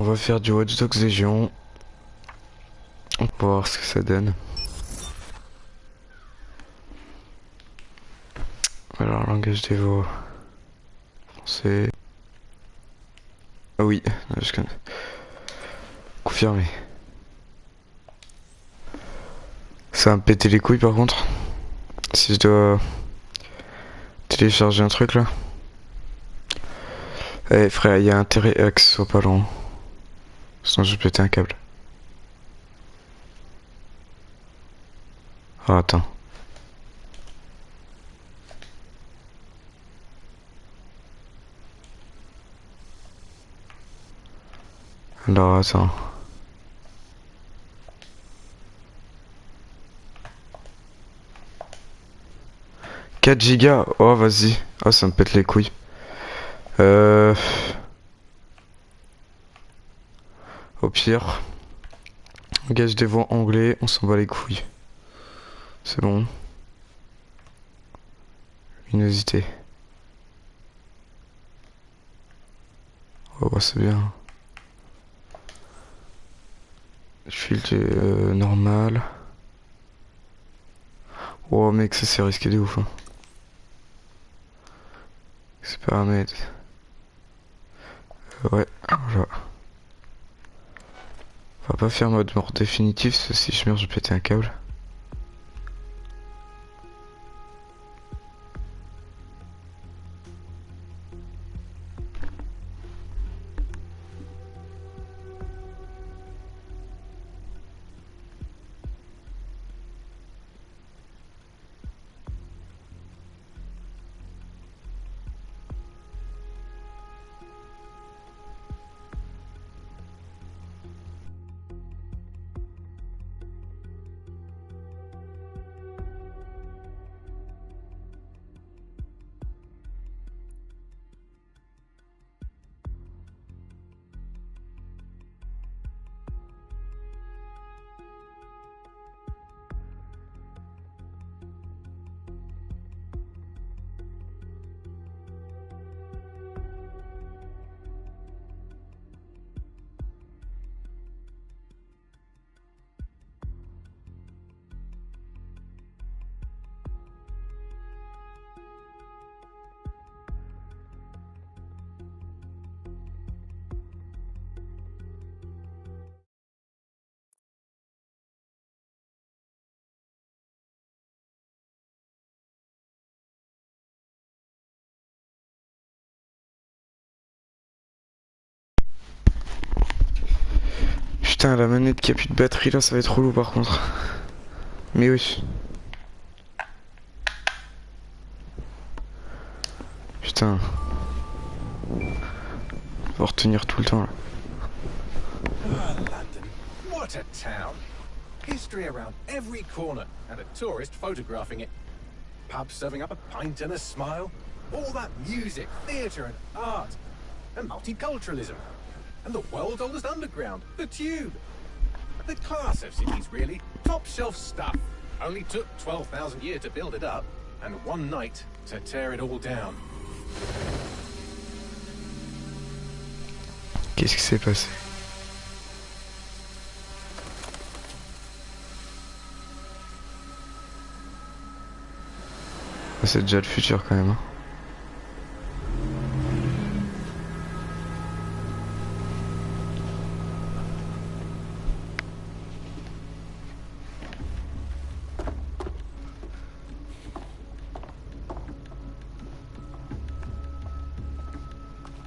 On va faire du Watch Dogs Légion. On va voir ce que ça donne. Alors, langage des veaux. Français. Ah oui, je connais. Confirmé. Ça va me péter les couilles par contre. Si je dois télécharger un truc là. Eh frère, il y a intérêt à que ce soit pas lent. Sinon je vais péter un câble. Ah attends. Alors attends. 4 gigas. Oh vas-y. Oh ça me pète les couilles. Au pire. Langage des voix anglais, on s'en bat les couilles. C'est bon. Luminosité. Oh bah c'est bien. Filtre normal. Oh mec, ça c'est risqué de ouf. Hein. C'est paramètres. Ouais, voilà. On va pas faire mode mort définitif, parce que si je meurs, je vais péter un câble. Putain, la manette qui a plus de batterie là, ça va être relou par contre. Mais oui. Putain. Faut retenir tout le temps là. Ah, London. What a town. History around every corner and a tourist photographing it. Pubs serving up a pint and a smile. All that music, theatre and art. And multiculturalism. And the world's oldest underground, the Tube. The class of cities, really. Top shelf stuff. Only took 12,000 years to build it up, and one night to tear it all down. Qu'est-ce qui s'est passé? C'est déjà le futur quand même. Hein.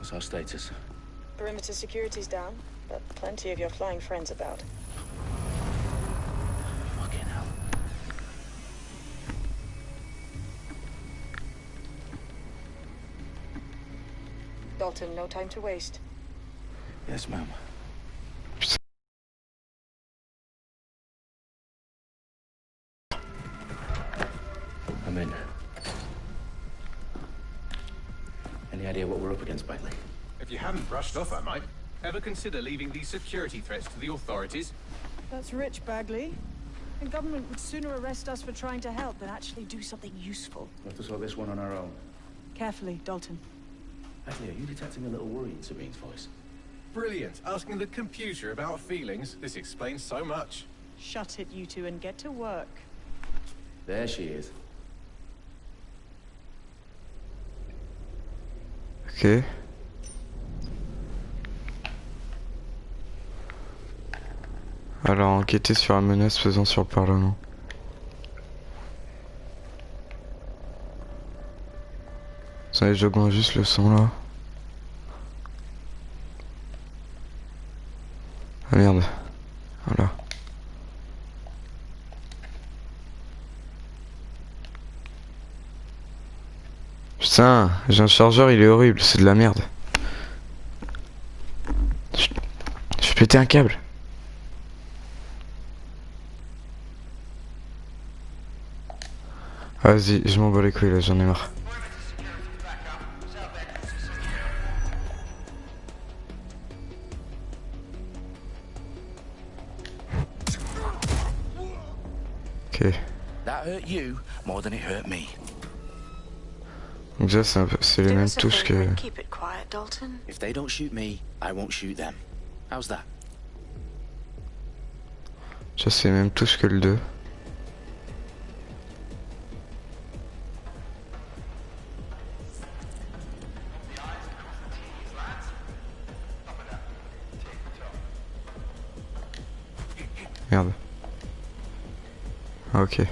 What's our status? Perimeter security's down, but plenty of your flying friends about. Fucking hell. Dalton, no time to waste. Yes, ma'am. I'm in. Any idea what we're up against, Bagley? If you hadn't brushed off, I might. Ever consider leaving these security threats to the authorities? That's rich, Bagley. The government would sooner arrest us for trying to help than actually do something useful. We have to sort this one on our own. Carefully, Dalton. Bagley, are you detecting a little worry in Sabine's voice? brilliant. Asking the computer about feelings. This explains so much. Shut it, you two, and get to work. There she is. Ok. Alors, enquêter sur la menace pesant sur le Parlement. Attendez, j'augmente juste le son là. Ah merde. Voilà. Putain, j'ai un chargeur, il est horrible, c'est de la merde. Je vais péter un câble. Vas-y, je m'en bats les couilles là, j'en ai marre. Ok. That hurt you more than it hurt me. Donc ça c'est les Do mêmes us a touches favor que... and keep it quiet, Dalton. If they don't shoot me, I won't shoot them. How's that? Ça c'est les mêmes touches que le 2. Merde. Ah, ok.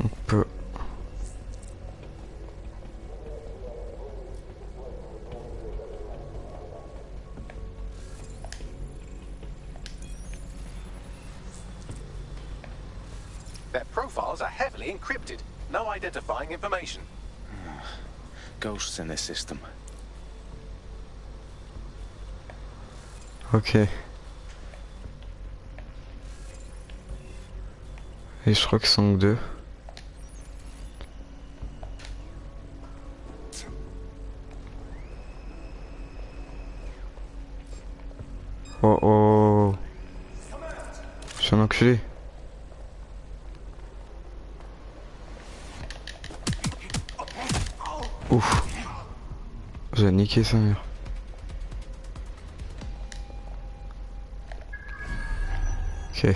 On peut... Their profiles are heavily encrypted. No identifying information. Ghosts in this system. Ok. Et je crois qu'ils sont que 2. Oh oh. Je suis un enculé. Ouf. J'ai niqué sa mère. Ok.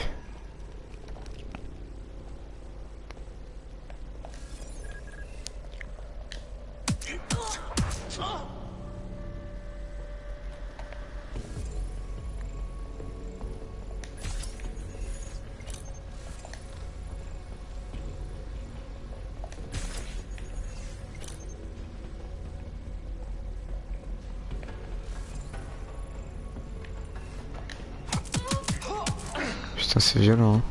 Putain, c'est violent, hein.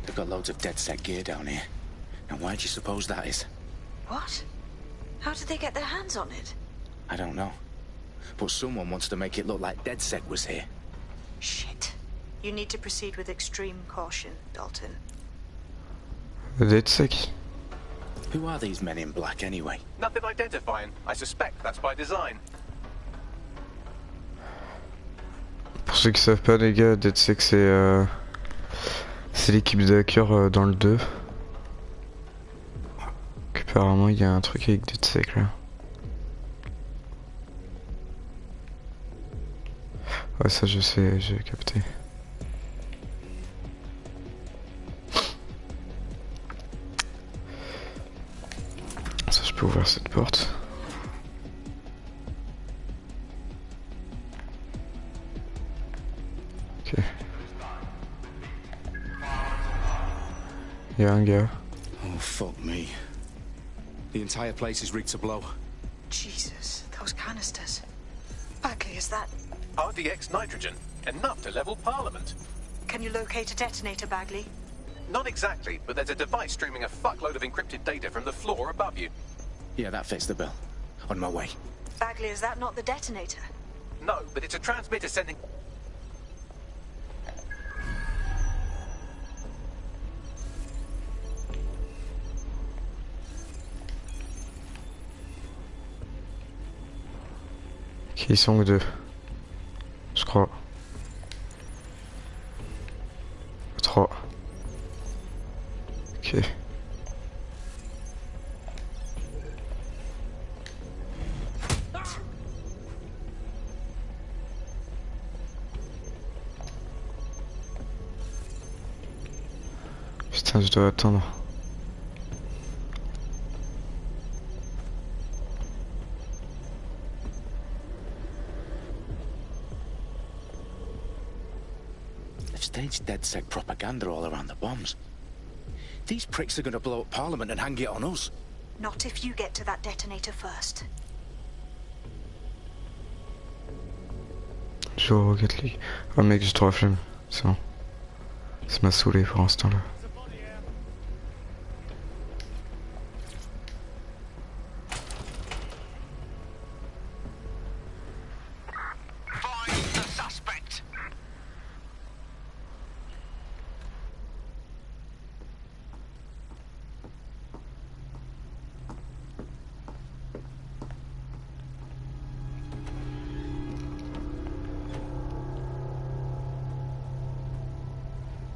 They've got loads of DedSec gear down here. Now why do you suppose that is? What? How did they get their hands on it? I don't know. But someone wants to make it look like DedSec was here. Shit. You need to proceed with extreme caution, Dalton. DedSec. Who are these men in black anyway? Nothing identifying. I suspect that's by design. Pour ceux qui savent pas, les gars, DedSec c'est l'équipe de hackers dans le 2. Apparemment il y a un truc avec DedSec là. Ouais, ça je sais, j'ai capté. Ça je peux ouvrir cette porte. Ok. Il y a un gars. Oh, fuck me. The entire place is rigged to blow. Jesus, those canisters. Bagley, is that... RDX nitrogen. Enough to level Parliament. Can you locate a detonator, Bagley? Not exactly, but there's a device streaming a fuckload of encrypted data from the floor above you. Yeah, that fits the bill. On my way. Bagley, is that not the detonator? No, but it's a transmitter sending... Ok, ils sont que deux. Je crois. 3. Ok. Putain, je dois attendre. They've staged DedSec propaganda all around the bombs. These pricks are gonna blow up Parliament and hang it on us. Not if you get to that detonator first. Je joue au Rocket League. Oh mec, j'ai trop la flemme. C'est bon. Ça m'a saoulé pour l'instant là.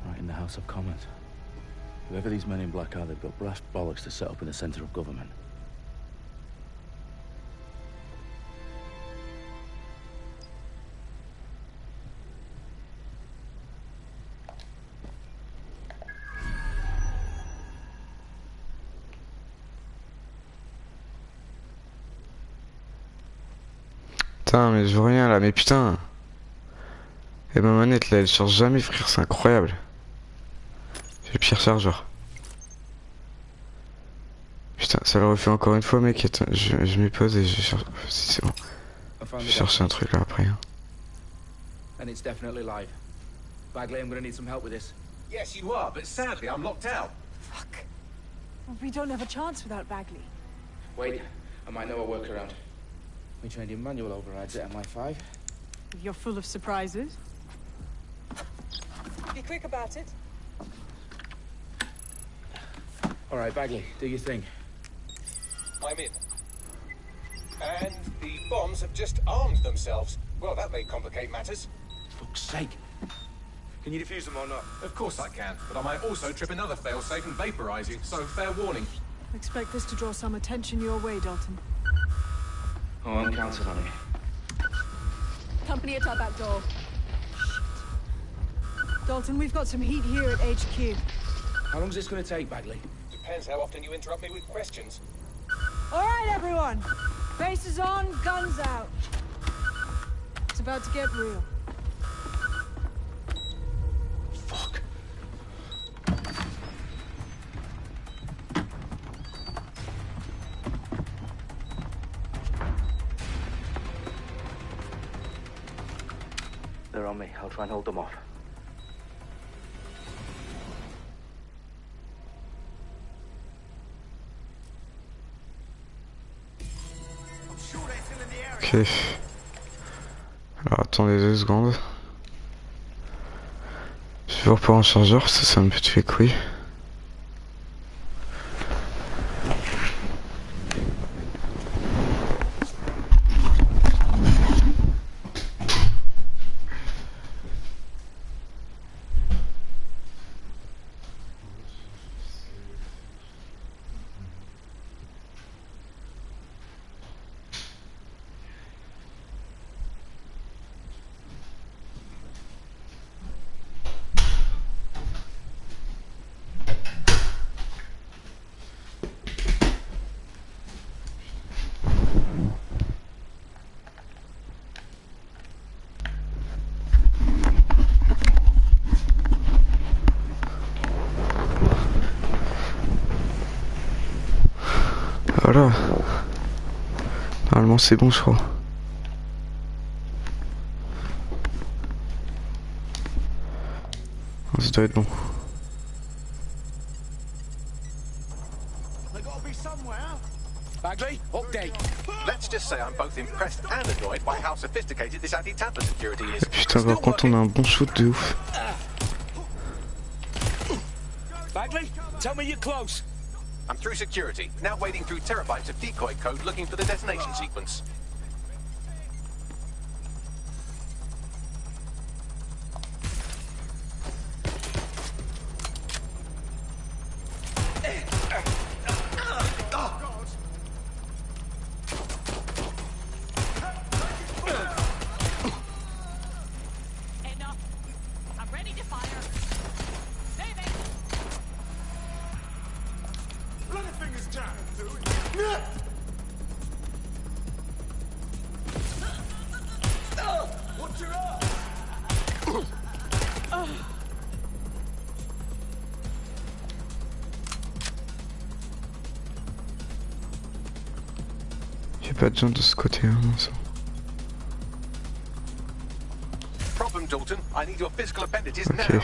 Right in the House of Commons. Whoever these men in black are, they've got brass bollocks to set up in the centre of government. Putain, mais je vois rien là, mais putain. Et ma manette là, elle charge jamais, frère, c'est incroyable. J'ai le pire chargeur. Putain, ça le refait encore une fois, mec. Attends, je m'y pose et je cherche. Si c'est bon. Je vais chercher un truc là après. Hein. And it's definitely live. Bagley, I'm gonna need some help with this. Yes, you are, but sadly I'm locked out. Fuck. We don't have a chance without Bagley. Wait, I might know a workaround. We trained in manual overrides at MI5. You're full of surprises. Be quick about it. All right, Bagley, do your thing. I'm in. And the bombs have just armed themselves. Well, that may complicate matters. Fuck's sake. Can you defuse them or not? Of course I can, but I might also trip another failsafe and vaporize you, so fair warning. Expect this to draw some attention your way, Dalton. Oh, I'm counting on it. Company at our back door. Shit. Dalton, we've got some heat here at HQ. How long's this gonna take, Bagley? Depends how often you interrupt me with questions. All right, everyone. Faces on, guns out. It's about to get real. Fuck. They're on me. I'll try and hold them off. Ok. Alors attendez 2 secondes. Je vais voir pour un chargeur, ça me fait couille. Voilà. Normalement c'est bon je crois. Ça doit être bon. Bagley, update. Let's just say I'm both impressed and annoyed by how sophisticated this anti-tamper security is. Putain, par contre on a un bon shoot de ouf. Bagley, tell me you're close. I'm through security, now wading through terabytes of decoy code looking for the detonation sequence. J'ai pas de gens de ce côté, hein, non, ça. Problem, Dalton. I need your physical appendages Ok. now.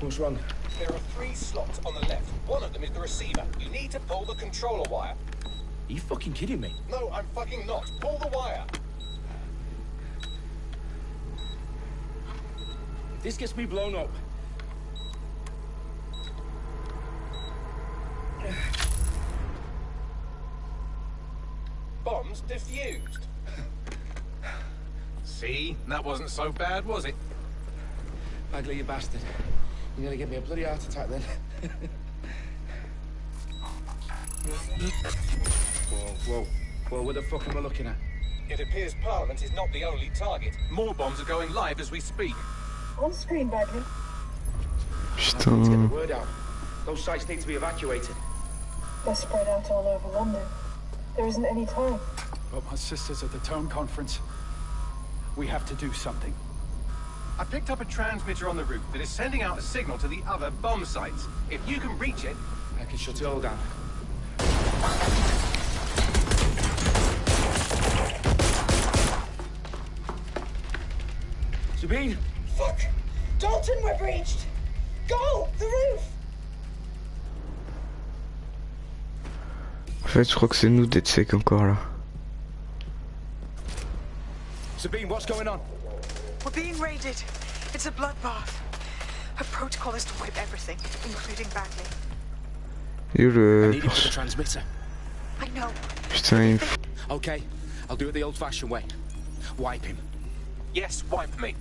What's wrong? There are 3 slots on the left. One of them is the receiver. You need to pull the controller wire. Are you fucking kidding me? No, I'm fucking not. Pull the wire. If this gets me blown up. Bombs defused. See? That wasn't so bad, was it? Bagley, you bastard. You nearly gave me a bloody heart attack then. Whoa, what the fuck am I looking at? It appears Parliament is not the only target. More bombs are going live as we speak. On screen, Bagley. Let's get the Putain. word out. Those sites need to be evacuated. They're spread out all over London. There isn't any time. But my sister's at the town conference. We have to do something. I picked up a transmitter on the route that is sending out a signal to the other bomb sites. If you can reach it... I can shut it all down. Sabine! Fuck! Dalton, we're breached! Go! The roof! En fait, je crois que c'est nous d'être sec encore là. Sabine, what's going on? We're being raided. It's a bloodbath. Her protocol is to wipe everything, including Bagley. Et où I le... need it for the transmitter. I know. Putain, il me fout. Okay, I'll do it the old-fashioned way. Wipe him. Yes, wipe me.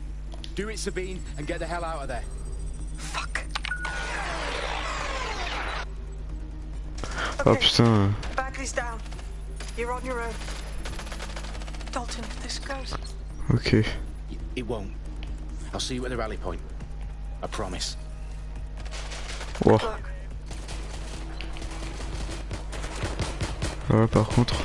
Do it, Sabine, and get the hell out of there. Fuck. Oh Okay, putain. Bagley's down. You're on your own. Dalton, if this goes... Ok. It won't. I'll see you at the rally point. I promise. Wow. Look, Voilà, par contre.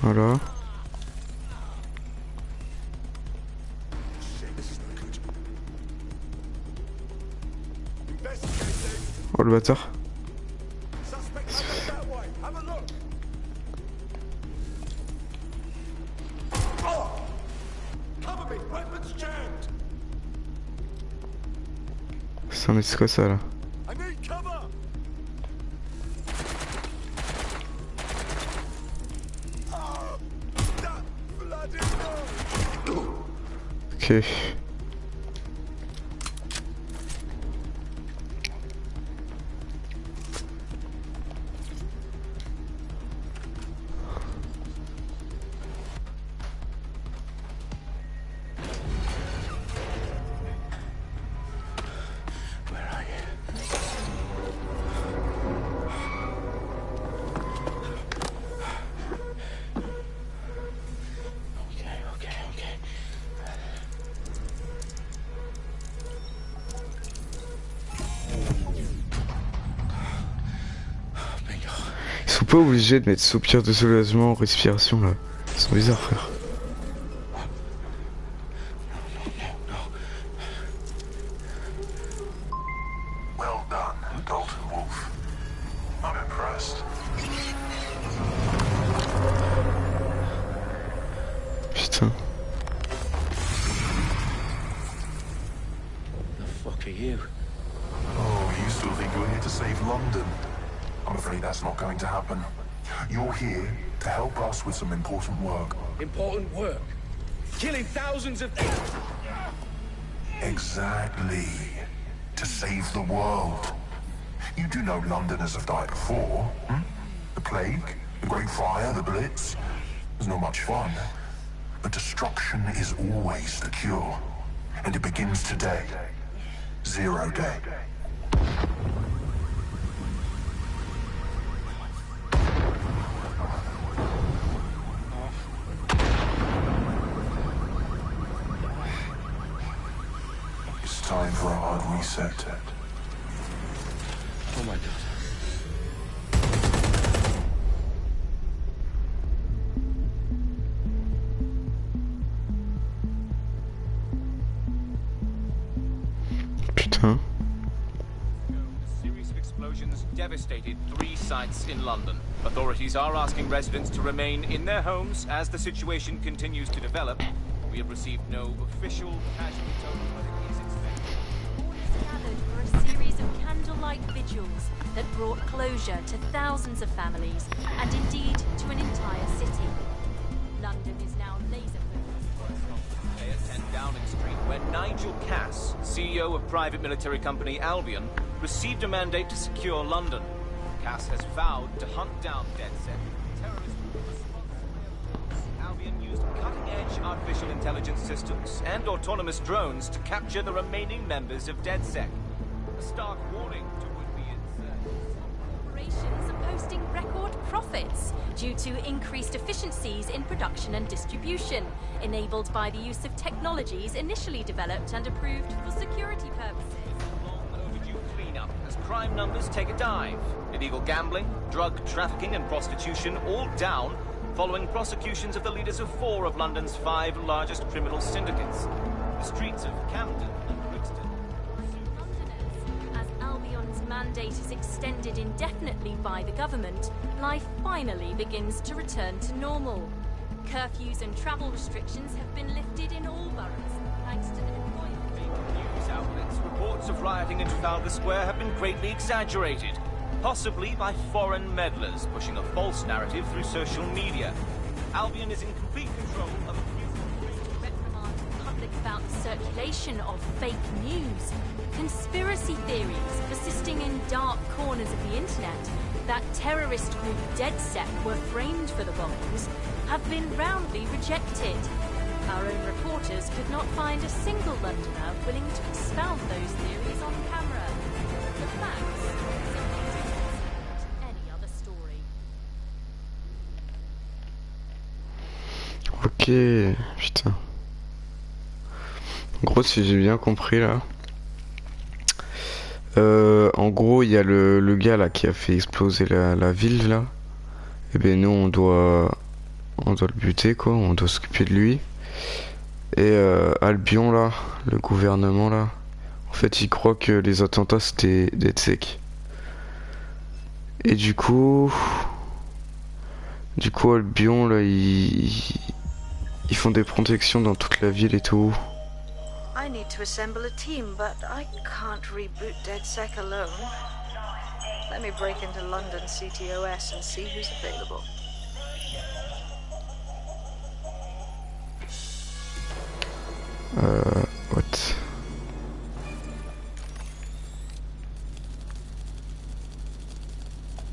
Voilà. Oh le bâtard. Mais c'est quoi ça là? Ok. Ils sont pas obligés de mettre soupir de soulagement, respiration là. Ils sont bizarres frère. Well done, Dalton Wolf. I'm impressed. Putain. The fuck are you? Oh, you still think you're here to save London? I'm afraid that's not going to happen. You're here to help us with some important work. Important work. Killing thousands of... Exactly. To save the world. You do know Londoners have died before, hmm? The Plague, the Great Fire, the Blitz. It's not much fun. But destruction is always the cure. And it begins today. Zero Day. reset. Oh my god. Putain. A series of explosions devastated 3 sites in London. Authorities are asking residents to remain in their homes as the situation continues to develop. We have received no official casualty total, but it is expected. Mourners gathered for a series of candlelight vigils that brought closure to thousands of families and indeed to an entire city. London is now laser-focused. At 10 Downing Street, where Nigel Cass, CEO of private military company Albion, received a mandate to secure London. Cass has vowed to hunt down DedSec, terrorist group responsible. Albion used cutting-edge artificial intelligence systems and autonomous drones to capture the remaining members of DedSec. A stark warning to would-be insurgents. Corporations are posting record profits due to increased efficiencies in production and distribution, enabled by the use of technologies initially developed and approved for security purposes. Long overdue cleanup as crime numbers take a dive. Illegal gambling, drug trafficking and prostitution all down following prosecutions of the leaders of 4 of London's 5 largest criminal syndicates. The streets of Camden and Brixton. Londoners, as Albion's mandate is extended indefinitely by the government, life finally begins to return to normal. Curfews and travel restrictions have been lifted in all boroughs, thanks to the deployment. News outlets, reports of rioting in Trafalgar Square have been greatly exaggerated, possibly by foreign meddlers pushing a false narrative through social media. Albion is in complete control of reprimand the public about the circulation of fake news. Conspiracy theories persisting in dark corners of the internet that terrorist group DedSec were framed for the bombings have been roundly rejected. Our own reporters could not find a single Londoner willing to expound those theories on camera. The facts simply didn't any other story. Ok, putain. En gros, si j'ai bien compris là. En gros, il y a le gars là qui a fait exploser la ville là. Et ben nous on doit le buter quoi, on doit s'occuper de lui. Et Albion là, le gouvernement là, en fait il croit que les attentats c'était DedSec. Et du coup Albion là ils font des protections dans toute la ville et tout. I need to assemble a team, but I can't reboot DedSec alone. Let me break into London CTOS and see who's available. What?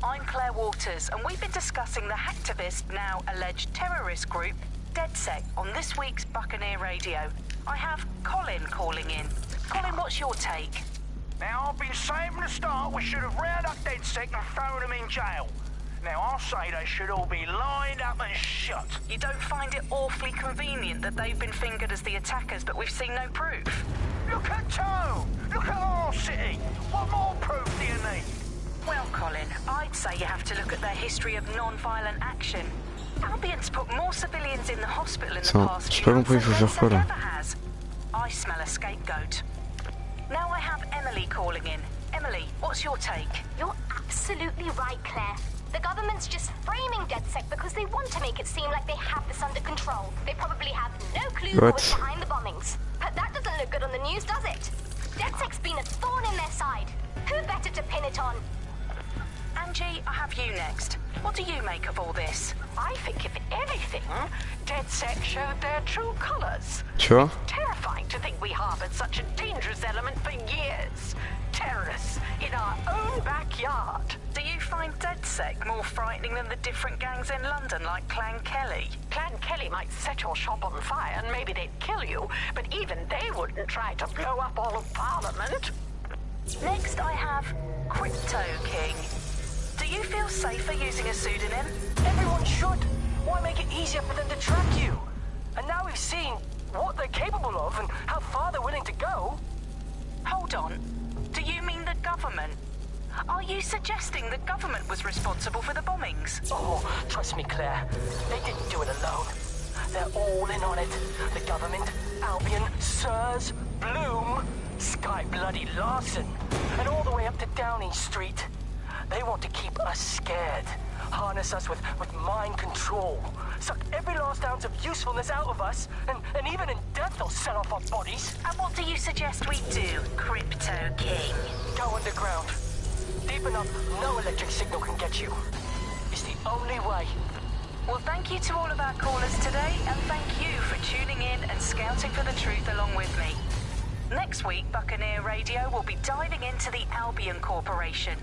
I'm Claire Waters, and we've been discussing the hacktivist, now alleged terrorist group, DedSec, on this week's Buccaneer Radio. I have Colin calling in. Colin, what's your take? Now, I've been saying from the start we should have rounded up DedSec and thrown them in jail. Now, I'll say they should all be lined up and shot. You don't find it awfully convenient that they've been fingered as the attackers, but we've seen no proof? Look at Tone! Look at our city! What more proof do you need? Well, Colin, I'd say you have to look at their history of non-violent action. Albion's put more civilians in the hospital in the past few months than DedSec ever has. I smell a scapegoat. Now I have Emily calling in. Emily, what's your take? You're absolutely right, Claire. The government's just framing DedSec because they want to make it seem like they have this under control. They probably have no clue who was behind the bombings. But that doesn't look good on the news, does it? DedSec's been a thorn in their side. Who better to pin it on? Angie, I have you next. What do you make of all this? I think, if anything, DedSec showed their true colors. Sure. Terrifying to think we harbored such a dangerous element for years. Terrorists in our own backyard. Do you find DedSec more frightening than the different gangs in London, like Clan Kelly? Clan Kelly might set your shop on fire and maybe they'd kill you, but even they wouldn't try to blow up all of Parliament. Next, I have Crypto King. Do you feel safer using a pseudonym? Everyone should. Why make it easier for them to track you? And now we've seen what they're capable of and how far they're willing to go. Hold on. Do you mean the government? Are you suggesting the government was responsible for the bombings? Oh, trust me, Claire. They didn't do it alone. They're all in on it. The government, Albion, SIRS, Bloom, Sky Bloody Larson, and all the way up to Downing Street. They want to keep us scared. Harness us with mind control. Suck every last ounce of usefulness out of us, and even in death they'll sell off our bodies. And what do you suggest we do, Crypto King? Go underground. Deep enough, no electric signal can get you. It's the only way. Well, thank you to all of our callers today, and thank you for tuning in and scouting for the truth along with me. Next week, Buccaneer Radio will be diving into the Albion Corporation.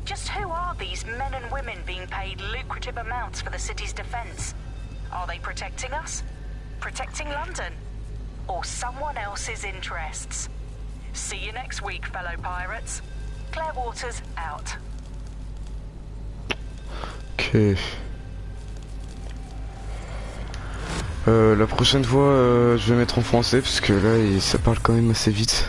Just who are these men and women being paid lucrative amounts for the city's defense? Are they protecting us? Protecting London? Or someone else's interests? See you next week, fellow pirates. Claire Waters, out. Ok. La prochaine fois, je vais mettre en français parce que là, ça parle quand même assez vite.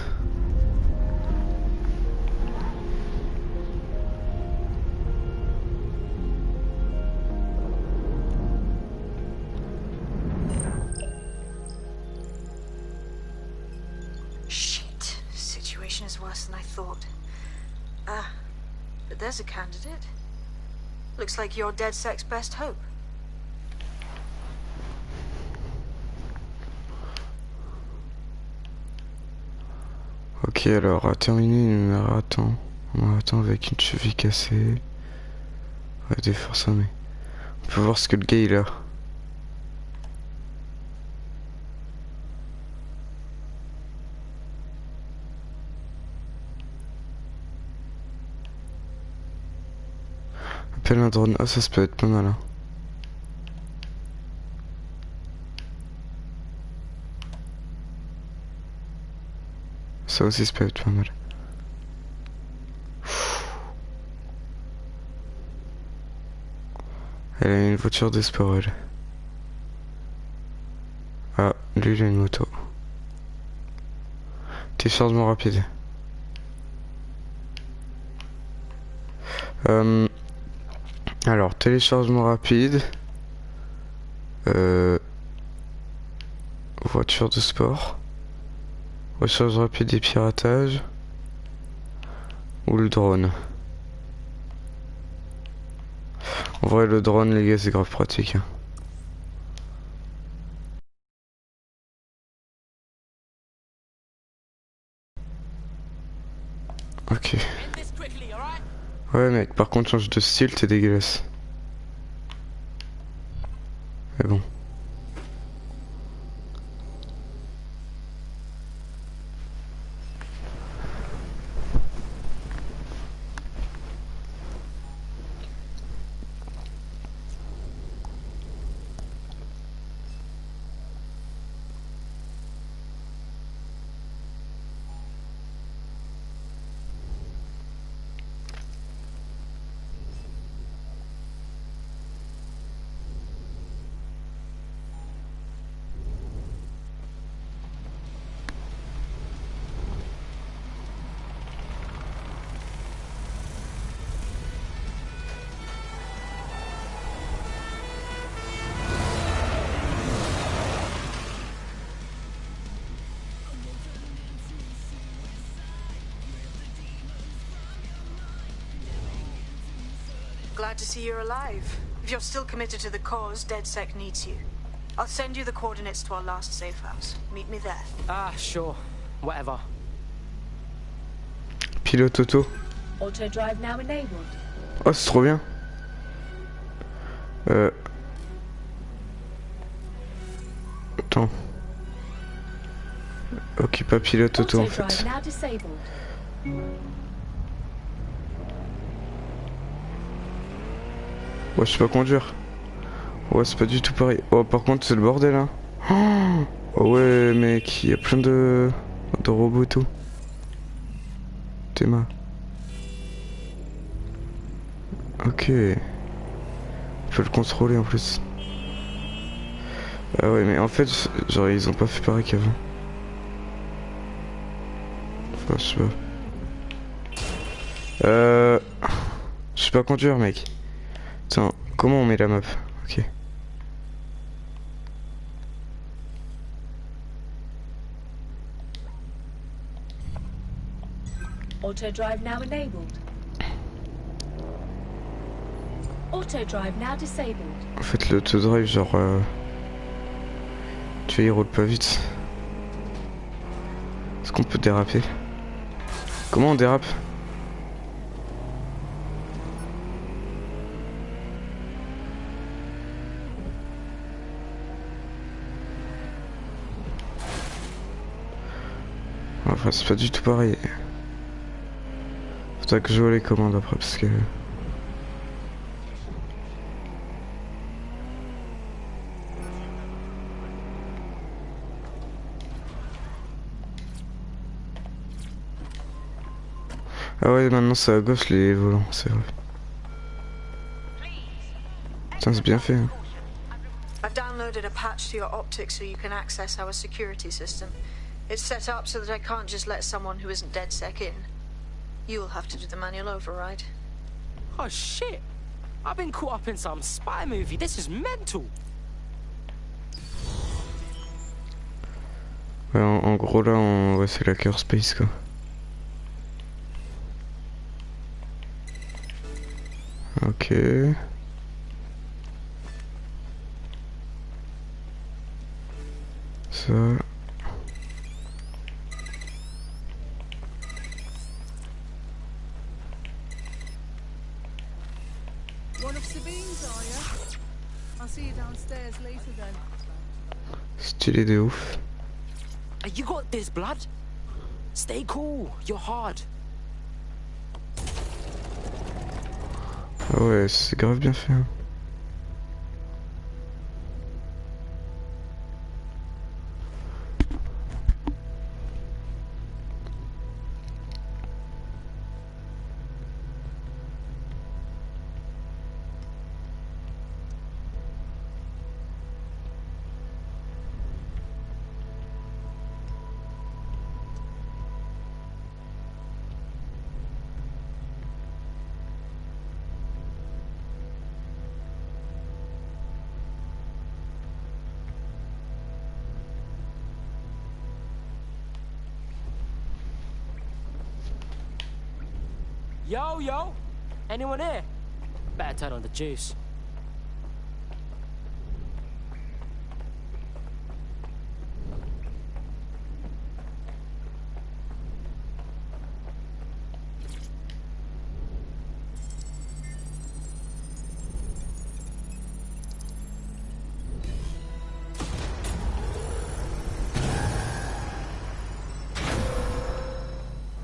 Shit. Situation is worse than I thought. But there's a candidate. Looks like you're DedSec's best hope. Ok, alors à terminer une marathon avec une cheville cassée. Ouais, des forces armées. On peut voir ce que le gars il a. Appelle un drone. Ah, ça peut être pas mal. Hein. Ça aussi, ça peut être pas mal. Elle a une voiture de sport, elle. Ah, lui, il a une moto. Téléchargement rapide. Alors, téléchargement rapide. Voiture de sport. Recherche rapide et piratage. Ou le drone. En vrai, le drone, les gars, c'est grave pratique. Hein. Ok. Ouais, mec, par contre, change de style, t'es dégueulasse. Mais bon. Glad to see you're alive. If you're still committed to the cause, DedSec needs you. I'll send you the coordinates to our last safe house. Meet me there. Ah, sure. Whatever. Pilote auto. Auto drive now enabled. Oh, c'est trop bien. Attends. Ok, pas pilote auto en fait. Ouais, je sais pas conduire. Ouais, c'est pas du tout pareil. Oh, par contre, c'est le bordel, hein. Oh, ouais, mec, il y a plein de robots et tout. Théma. Ok. On peut le contrôler en plus. Ah ouais, mais en fait, genre, ils ont pas fait pareil qu'avant. Je sais pas. Je sais pas conduire, mec. Attends, comment on met la map? Ok. Auto drive now enabled. Auto drive now disabled. En fait, l'autodrive, genre. Tu vois, il roule pas vite. Est-ce qu'on peut déraper? Comment on dérape? Enfin, c'est pas du tout pareil. Faudrait que je vois les commandes après parce que... Ah ouais, maintenant c'est à gauche les volants, c'est vrai. Putain, c'est bien fait. Hein. I've downloaded a patch to your optics so you can access our security system. It's set up so that I can't just let someone who isn't DedSec in. You'll have to do the manual override. Oh shit! I've been caught up in some spy movie. This is mental. Ouais, en gros là, ouais, c'est la Hacker Space quoi. Ok. Ça. One of Sabine's, are you? I'll see you downstairs later then. Stylé de ouf. You got this, blood. Stay cool. You're hard. Ah ouais, c'est grave bien fait. Hein. Yo, yo! Anyone here? Better turn on the juice.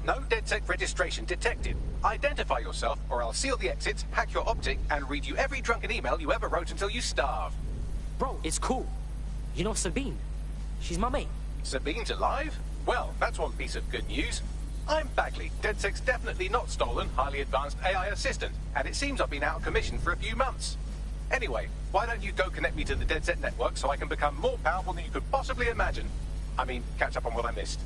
No DedSec registration detected. Identify yourself, or I'll seal the exits, hack your optic, and read you every drunken email you ever wrote until you starve. Bro, it's cool. You know Sabine? She's my mate. Sabine's alive? Well, that's one piece of good news. I'm Bagley, DedSec's definitely not stolen, highly advanced AI assistant, and it seems I've been out of commission for a few months. Anyway, why don't you go connect me to the DedSec network so I can become more powerful than you could possibly imagine? I mean, catch up on what I missed.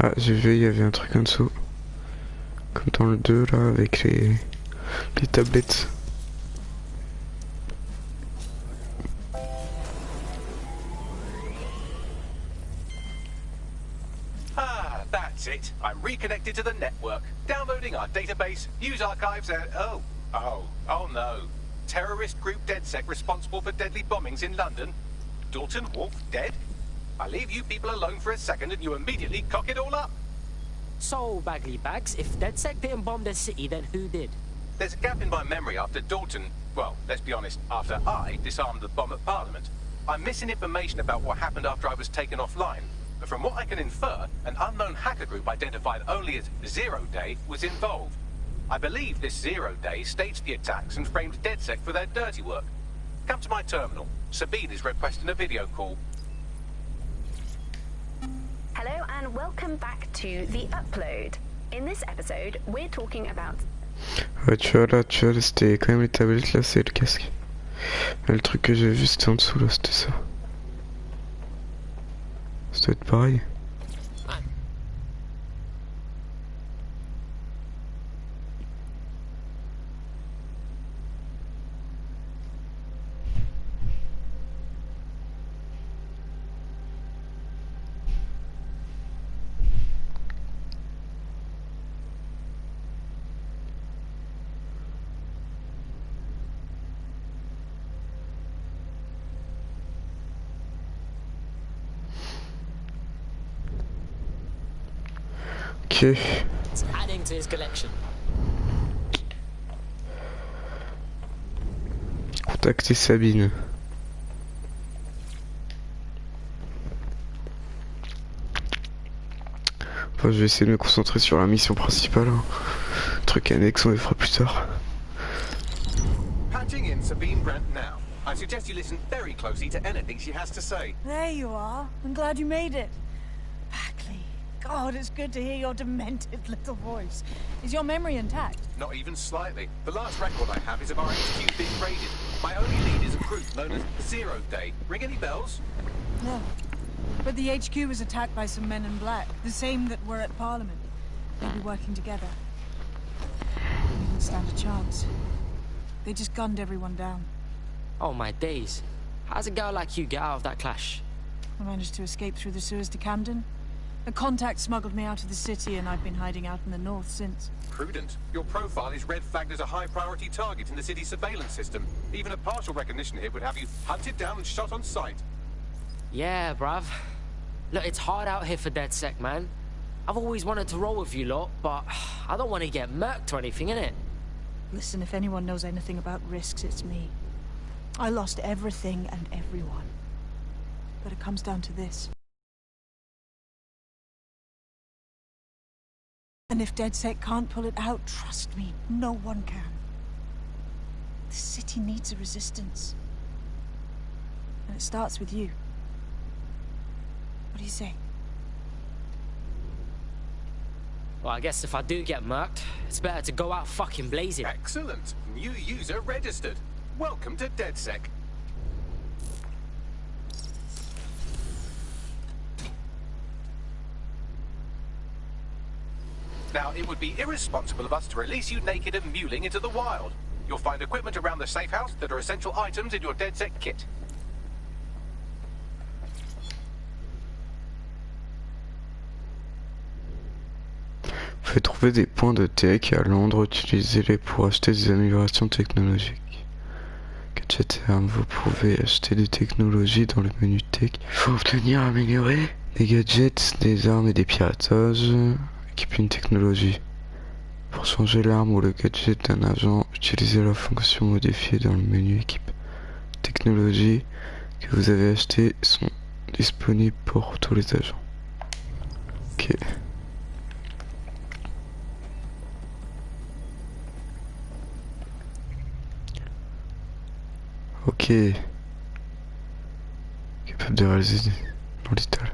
Ah, j'ai vu, il y avait un truc en dessous. Comme dans le 2 là, avec les tablettes. Ah, that's it. I'm reconnected to the network. Downloading our database, news archives, and oh no. Terrorist group DedSec responsible for deadly bombings in London. Dalton Wolf dead? I leave you people alone for a second and you immediately cock it all up. So, Bagley Bags, if DedSec didn't bomb the city, then who did? There's a gap in my memory after Dalton, well, let's be honest, after I disarmed the bomb at Parliament. I'm missing information about what happened after I was taken offline. But from what I can infer, an unknown hacker group identified only as Zero Day was involved. I believe this Zero Day staged the attacks and framed DedSec for their dirty work. Come to my terminal. Sabine is requesting a video call. Hello and welcome back to The Upload. In this episode, we're talking about Ouais, tu vois là, c'était quand même les tablettes, là, c'est le casque. Là, le truc que j'ai vu, c'était en dessous, là, c'était ça. Ça doit être pareil. Ok. It's adding to his collection. Contacter Sabine. Enfin, je vais essayer de me concentrer sur la mission principale. Hein. Truc annexe, on les fera plus tard. Patching in Sabine Brandt now. I suggest you listen very closely to anything she has to say. There you are. I'm glad you made it. Bagley. God, it's good to hear your demented little voice. Is your memory intact? Not even slightly. The last record I have is of our HQ being raided. My only lead is a group known as Zero Day. Ring any bells? No. But the HQ was attacked by some men in black, the same that were at Parliament. They'd be working together. We didn't stand a chance. They just gunned everyone down. Oh my days. How's a girl like you get out of that clash? I managed to escape through the sewers to Camden. A contact smuggled me out of the city, and I've been hiding out in the north since. Prudent. Your profile is red flagged as a high-priority target in the city's surveillance system. Even a partial recognition hit would have you hunted down and shot on sight. Yeah, bruv. Look, it's hard out here for DedSec, man. I've always wanted to roll with you lot, but I don't want to get murked or anything, innit? Listen, if anyone knows anything about risks, it's me. I lost everything and everyone. But it comes down to this. And if DedSec can't pull it out, trust me, no one can. The city needs a resistance. And it starts with you. What do you say? Well, I guess if I do get murked, it's better to go out fucking blazing. Excellent. New user registered. Welcome to DedSec. Now, it would be irresponsible of us to release you naked and mewling into the wild. You'll find equipment around the safe house that are essential items in your DedSec kit. Vous pouvez trouver des points de tech à Londres, utilisez-les pour acheter des améliorations technologiques. Gadgets et armes, vous pouvez acheter des technologies dans le menu tech. Il faut obtenir améliorer des gadgets, des armes et des piratages. Équiper une technologie. Pour changer l'arme ou le gadget d'un agent, utilisez la fonction modifiée dans le menu équipe. Les technologies que vous avez achetées sont disponibles pour tous les agents. Ok. Ok. Capable de réaliser dans l'étal.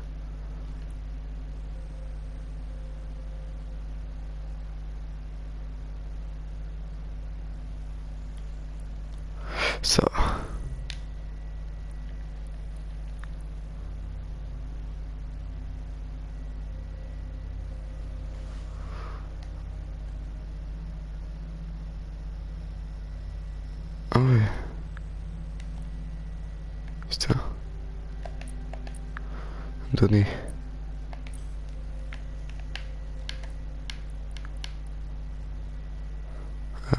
Ça. Ah ouais. Putain. Données.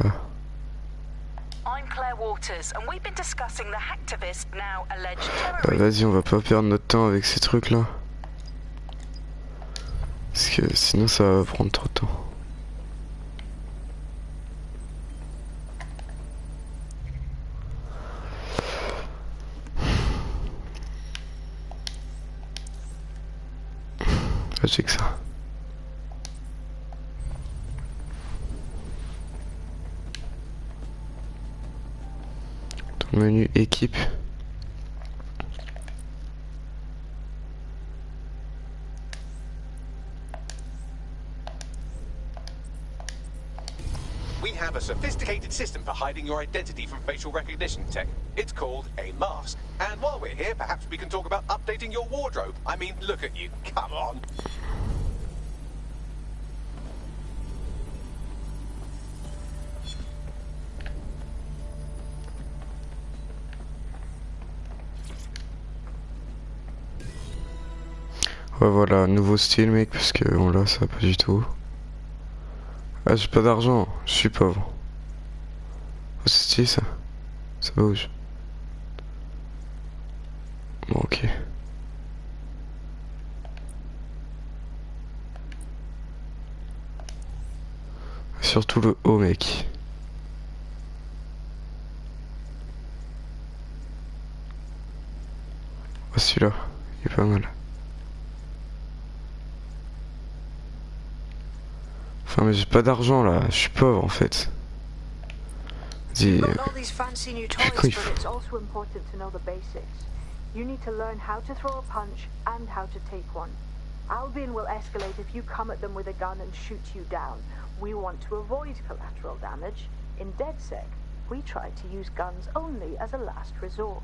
Ah. Vas-y, on va pas perdre notre temps avec ces trucs là. Parce que sinon ça va prendre trop de temps. J'ai que ça. Dans le menu équipe. have a sophisticated system for hiding your identity from facial recognition tech. It's called a mask. And while we're here, perhaps we can talk about updating your wardrobe. I mean, look at you. Come on. Ouais voilà, nouveau style mec, parce que on l'a ça pas du tout. Ah j'ai pas d'argent, je suis pauvre. Oh c'est stylé ça. Ça bouge. Bon ok. Surtout le haut mec. Oh celui-là, il est pas mal. Enfin mais j'ai pas d'argent là, je suis pauvre en fait. Vas-y. You need to learn how to throw a punch and how to take one. Albion will escalate if you come at them with a gun and shoot you down. We want to avoid collateral damage. In DedSec, we try to use guns only as a last resort.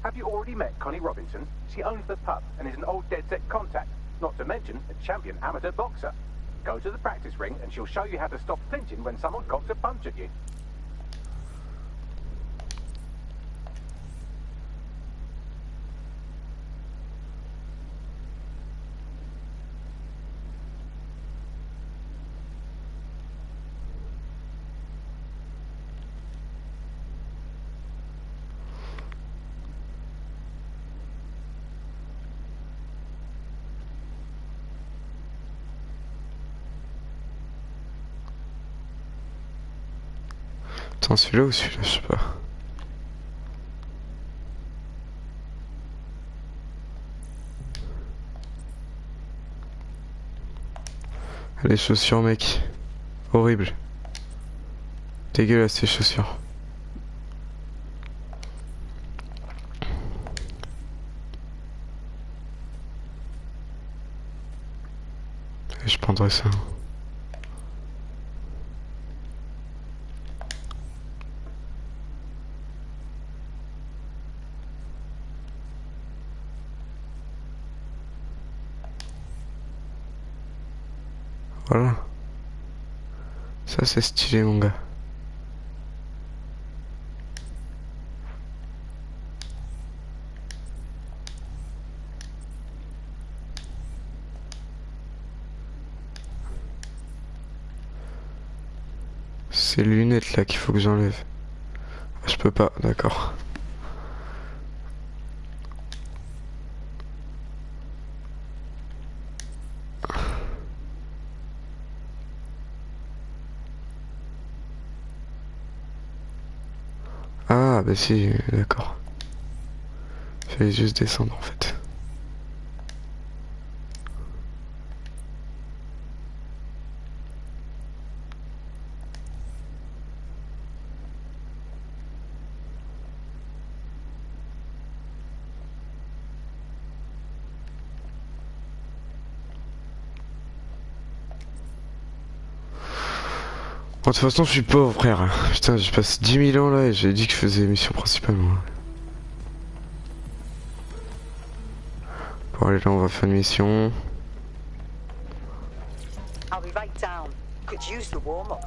Have you already met Connie Robinson? She owns the pub and is an old DedSec contact, not to mention a champion amateur boxer. Go to the practice ring and she'll show you how to stop flinching when someone cocks a punch at you. Attends, celui-là ou celui-là, je sais pas. Les chaussures mec. Horrible. Dégueulasse ces chaussures. Et je prendrai ça. Voilà. Ça c'est stylé mon gars. Ces lunettes là qu'il faut que j'enlève. Je peux pas, d'accord. Ah bah si, d'accord. Fallait juste descendre en fait. Bon, de toute façon, je suis pauvre, frère. Putain, j'ai passé 10 000 ans là et j'ai dit que je faisais mission principale, moi. Bon, allez, là, on va faire une mission. I'll be right down. Could use the warm up.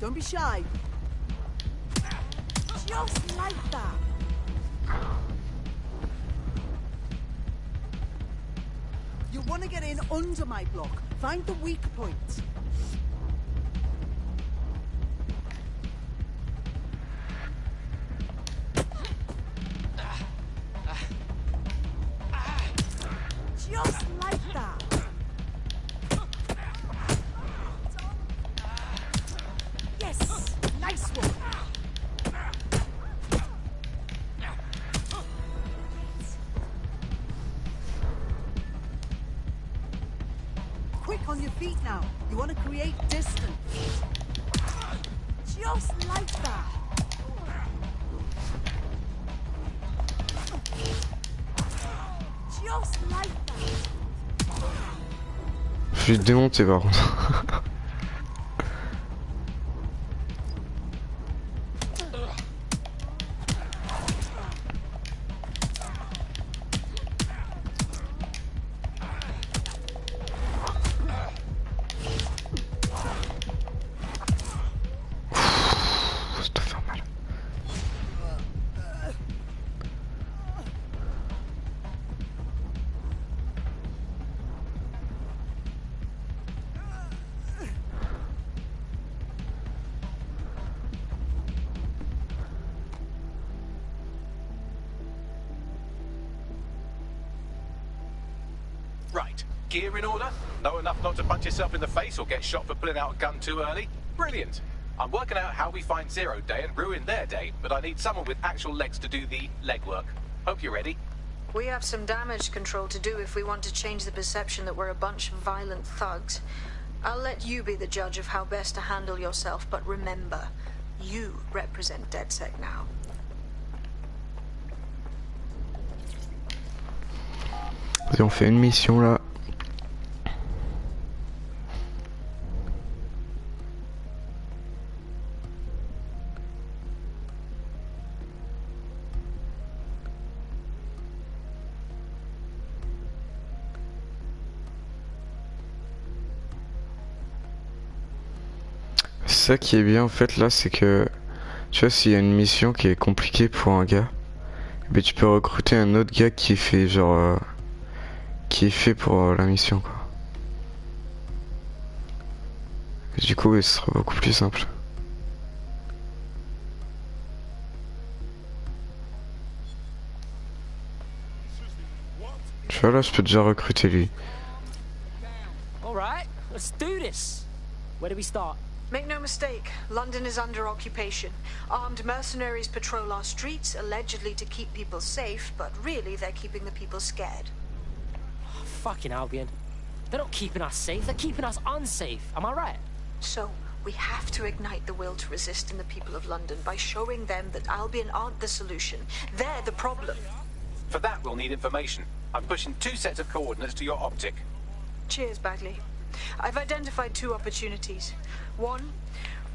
Don't be shy. Just like that. You want to get in under my block. Find the weak point. Just like that. Yes, nice one. Quick on your feet now. You want to create distance. Just like that. Just like that. Je suis démonté par contre. Right. Gear in order? Know enough not to punch yourself in the face or get shot for pulling out a gun too early? Brilliant. I'm working out how we find Zero Day and ruin their day, but I need someone with actual legs to do the legwork. Hope you're ready. We have some damage control to do if we want to change the perception that we're a bunch of violent thugs. I'll let you be the judge of how best to handle yourself, but remember, you represent DedSec now. Et on fait une mission là. Ça qui est bien en fait là, c'est que tu vois, s'il y a une mission qui est compliquée pour un gars, mais tu peux recruter un autre gars qui fait genre qui est fait pour la mission quoi. Et du coup, ce sera beaucoup plus simple. Tu vois là, je peux déjà recruter lui. All right, let's do this. Where do we start? Make no mistake, London is under occupation. Armed mercenaries patrol our streets, allegedly to keep people safe, but really they're keeping the people scared. Oh, fucking Albion. They're not keeping us safe, they're keeping us unsafe. Am I right? So, we have to ignite the will to resist in the people of London by showing them that Albion aren't the solution. They're the problem. For that, we'll need information. I'm pushing 2 sets of coordinates to your optic. Cheers, Bagley. I've identified 2 opportunities. 1,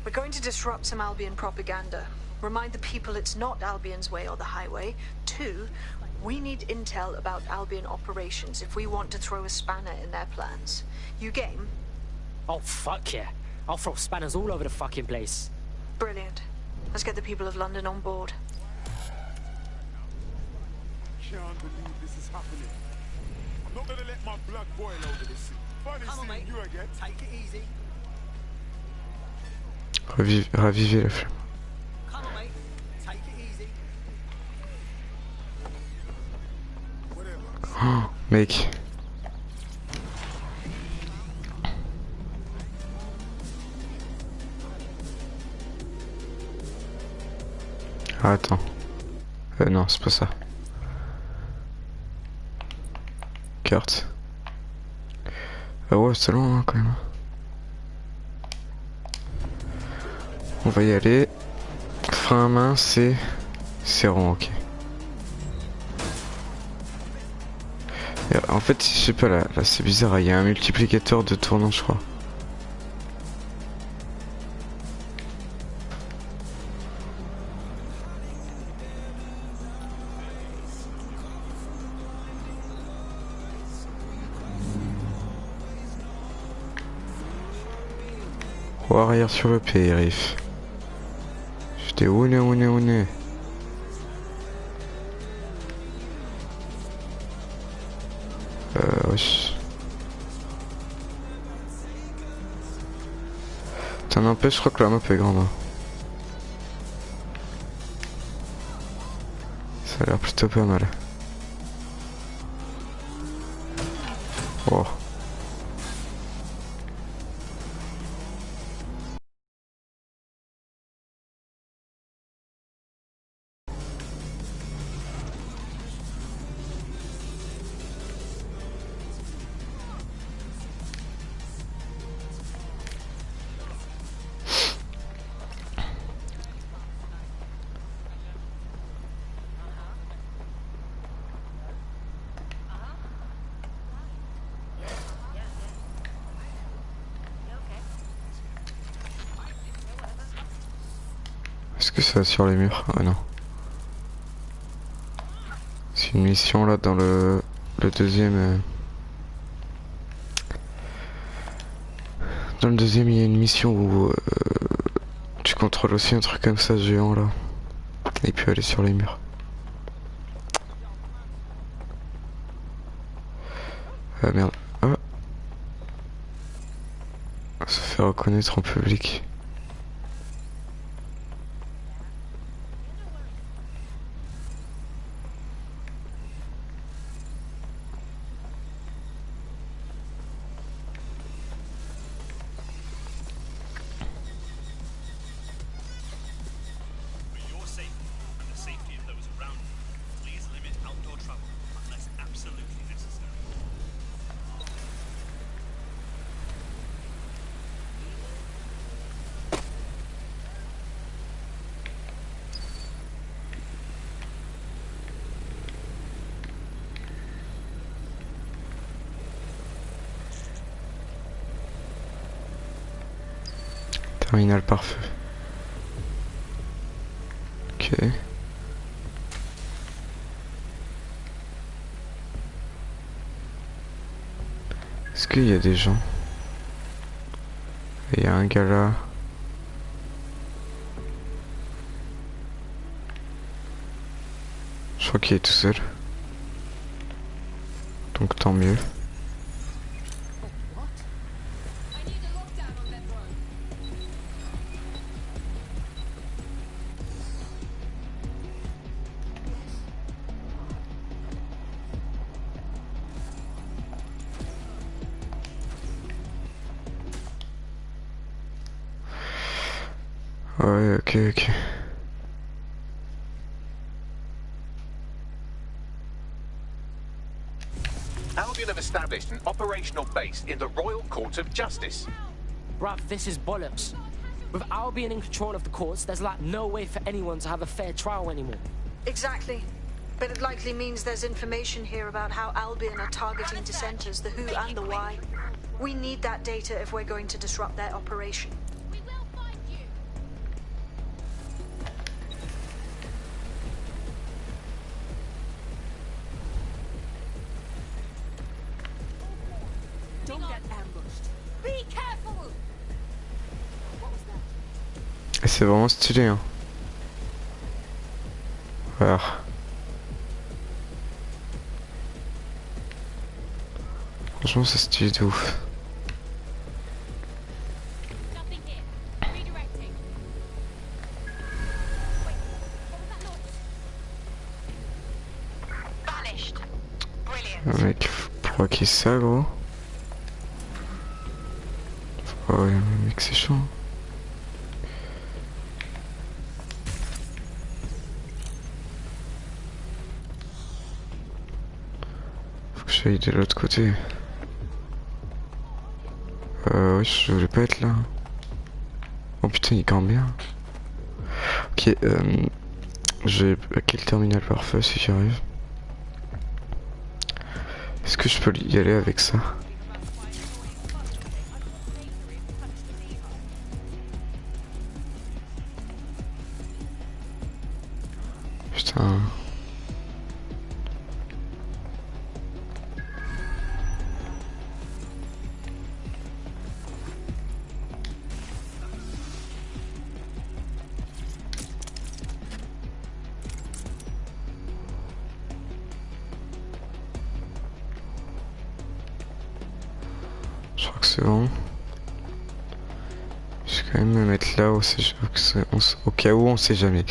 we're going to disrupt some Albion propaganda. Remind the people it's not Albion's way or the highway. 2, we need intel about Albion operations if we want to throw a spanner in their plans. You game? Oh, fuck yeah. I'll throw spanners all over the fucking place. Brilliant. Let's get the people of London on board. Can't believe this is happening. I'm not gonna let my blood boil over this. Funny seeing you again. Take it easy. Ravivez la flamme. Come on, mate. Take it easy. Oh, mec. Ah, attends. Non, c'est pas ça. Carte. Ah ouais, c'est loin hein, quand même. On va y aller. Frein à main, c'est rond, ok. Et en fait, je sais pas, là c'est bizarre, il y a un multiplicateur de tournant, je crois. Roue arrière sur le périph'. J'étais où on est. Wesh. T'en n'empêche, je crois que la map est grande. Hein. Ça a l'air plutôt pas mal. Oh. ça sur les murs? Ah non. C'est une mission là dans le deuxième. Dans le deuxième, il y a une mission où tu contrôles aussi un truc comme ça géant là. Et puis aller sur les murs. Ah merde. Ah. Se fait reconnaître en public. Terminal parfait. Ok. Est-ce qu'il y a des gens? Il y a un gars là. Je crois qu'il est tout seul. Donc tant mieux. Ouais, ok. Albion have established an operational base in the Royal Court of Justice. Bruv, this is bollocks. With Albion in control of the courts, there's like no way for anyone to have a fair trial anymore. Exactly. But it likely means there's information here about how Albion are targeting dissenters, the who and the why. We need that data if we're going to disrupt their operation. Et c'est vraiment stylé hein. Voilà. Franchement c'est stylé de ouf. Le mec pourquoi qu'il ça gros? Oh ouais mec c'est chaud. J'aille de l'autre côté. Oui, je voulais pas être là. Oh putain, il campe bien. Ok, j'ai hacké le terminal parfait si j'y arrive. Est-ce que je peux y aller avec ça? Putain. Je crois que c'est bon. Je vais quand même me mettre là au cas où on sait jamais.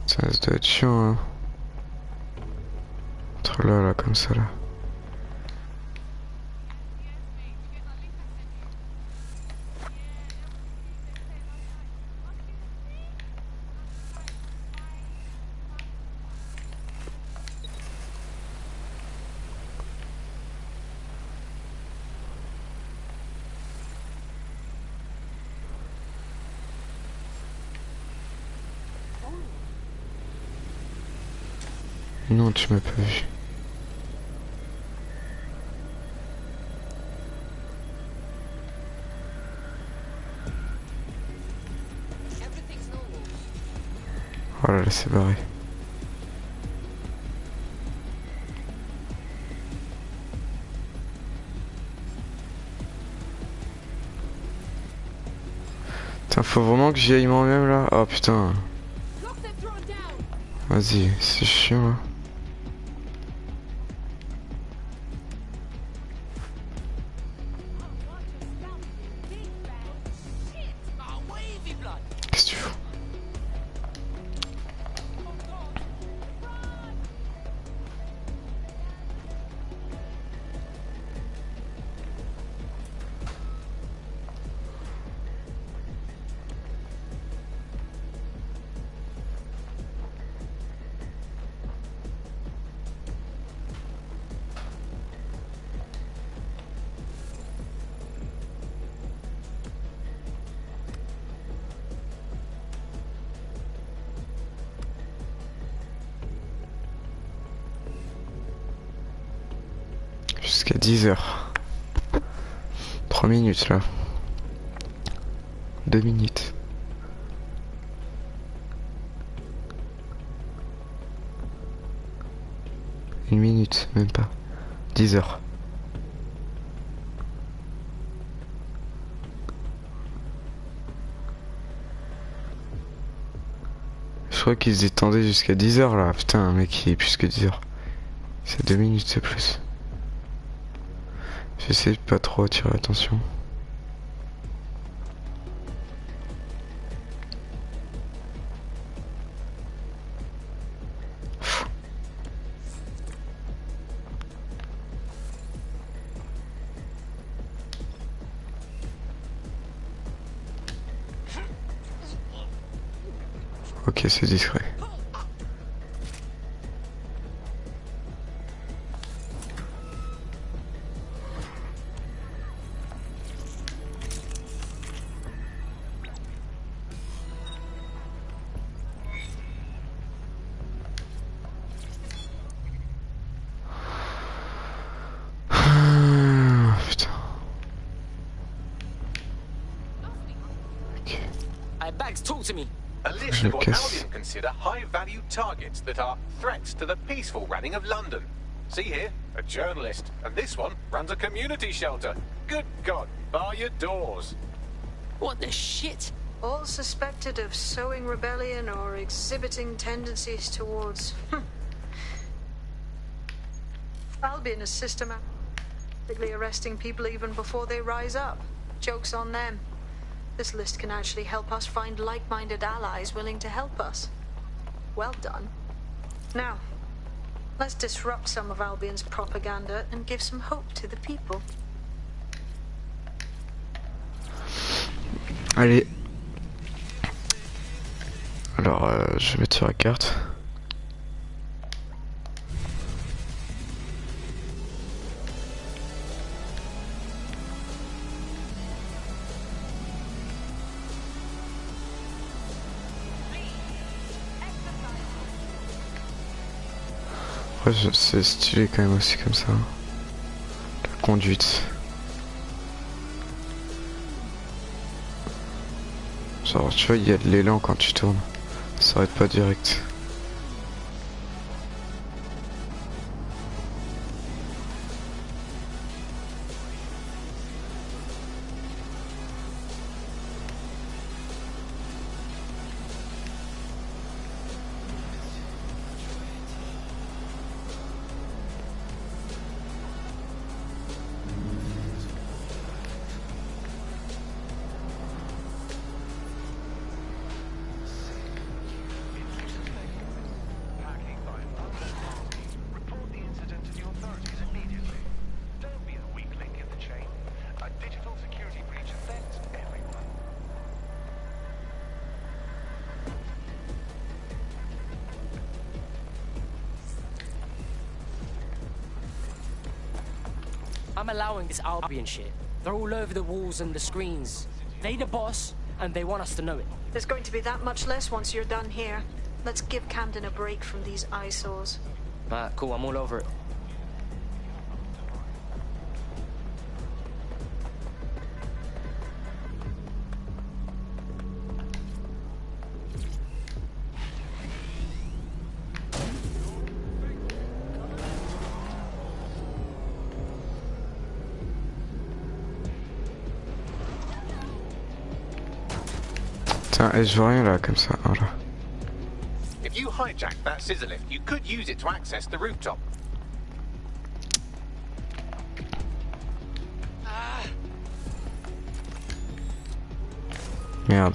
Ça doit être chiant hein. Entre là comme ça là. Non, tu m'as pas vu. Voilà, là c'est barré. Putain, faut vraiment que j'y aille moi-même là. Oh putain. Vas-y, c'est chiant là. Qu'est-ce que tu fous? Jusqu'à 10h. 3 minutes là. 2 minutes. Une minute, même pas. 10h. Je crois qu'ils étendaient jusqu'à 10h là. Putain, mec, il est plus que 10h. C'est 2 minutes, c'est plus. J'essaie de pas trop attirer attention. Ok, c'est discret. A list of what Albion consider high-value targets that are threats to the peaceful running of London. See here, a journalist, and this one runs a community shelter. Good God, bar your doors. What the shit? All suspected of sowing rebellion or exhibiting tendencies towards... Albion is systematically arresting people even before they rise up. Joke's on them. This list can actually help us find like-minded allies willing to help us. Well done. Now, let's disrupt some of Albion's propaganda and give some hope to the people. Allez. Alors, je vais mettre sur la carte. Ouais, c'est stylé quand même aussi comme ça. La conduite. Genre tu vois, il y a de l'élan quand tu tournes. Ça s'arrête pas direct. I'm allowing this Albion shit. They're all over the walls and the screens. They the boss, and they want us to know it. There's going to be that much less once you're done here. Let's give Camden a break from these eyesores. Cool, I'm all over it. Putain, je vois rien là comme ça. Voilà. If you hijack that scissor lift, you could use it to access the rooftop. Merde.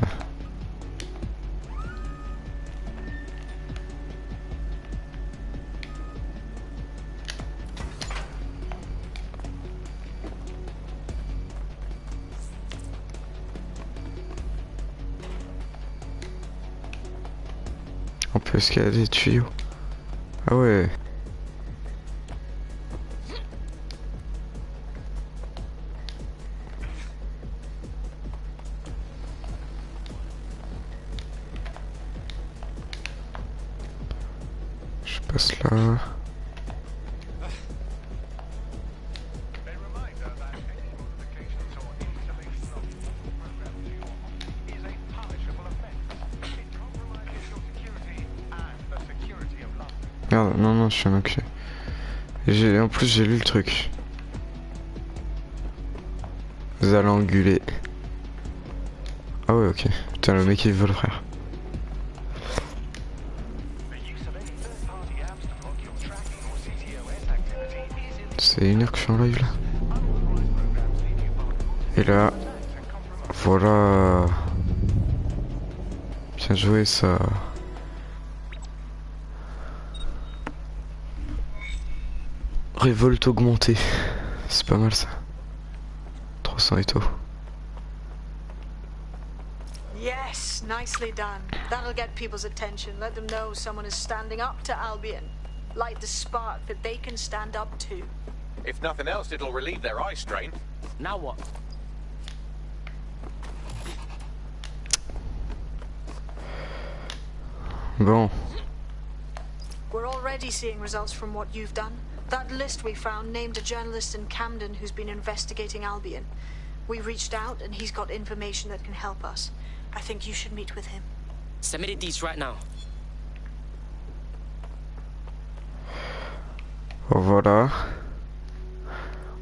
On peut escalader des tuyaux. Ah ouais. Je passe là. Merde, non, je suis un enculé. En plus, j'ai lu le truc. Vous allez engueuler. Ah ouais, ok. Putain, le mec il veut le frère. C'est 1 heure que je suis en live là. Et là, voilà. Bien joué ça. Révolte augmentée. C'est pas mal ça. 300 étos. Yes, nicely done. That'll get people's attention. Let them know someone is standing up to Albion. Light the spark that they can stand up to. If nothing else, it'll relieve their eye strain. Now what? Bon. We're already seeing results from what you've done. That list we found named a journalist in Camden who's been investigating Albion. We reached out and he's got information that can help us. I think you should meet with him. Send me the deets right now. Voilà.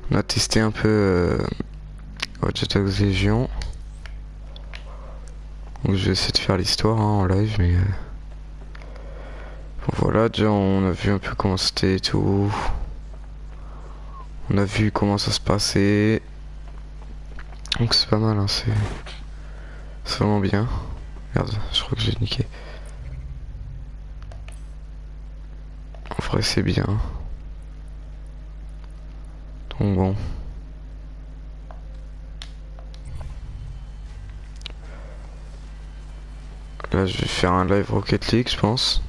On a testé un peu Watch Dogs Legion. Donc je vais essayer de faire l'histoire en live, mais bon, voilà, déjà on a vu un peu comment c'était et tout. On a vu comment ça se passait. Donc c'est pas mal, hein, c'est vraiment bien. Merde, je crois que j'ai niqué. En vrai c'est bien. Donc bon. Là je vais faire un live Rocket League je pense.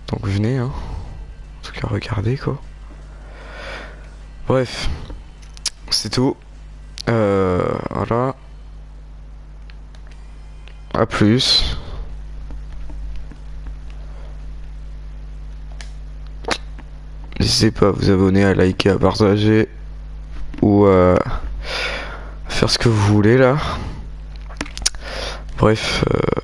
Donc venez hein. En tout cas regardez quoi. Bref. C'est tout. Voilà. A plus. N'hésitez pas à vous abonner, à liker, à partager ou à faire ce que vous voulez là. Bref.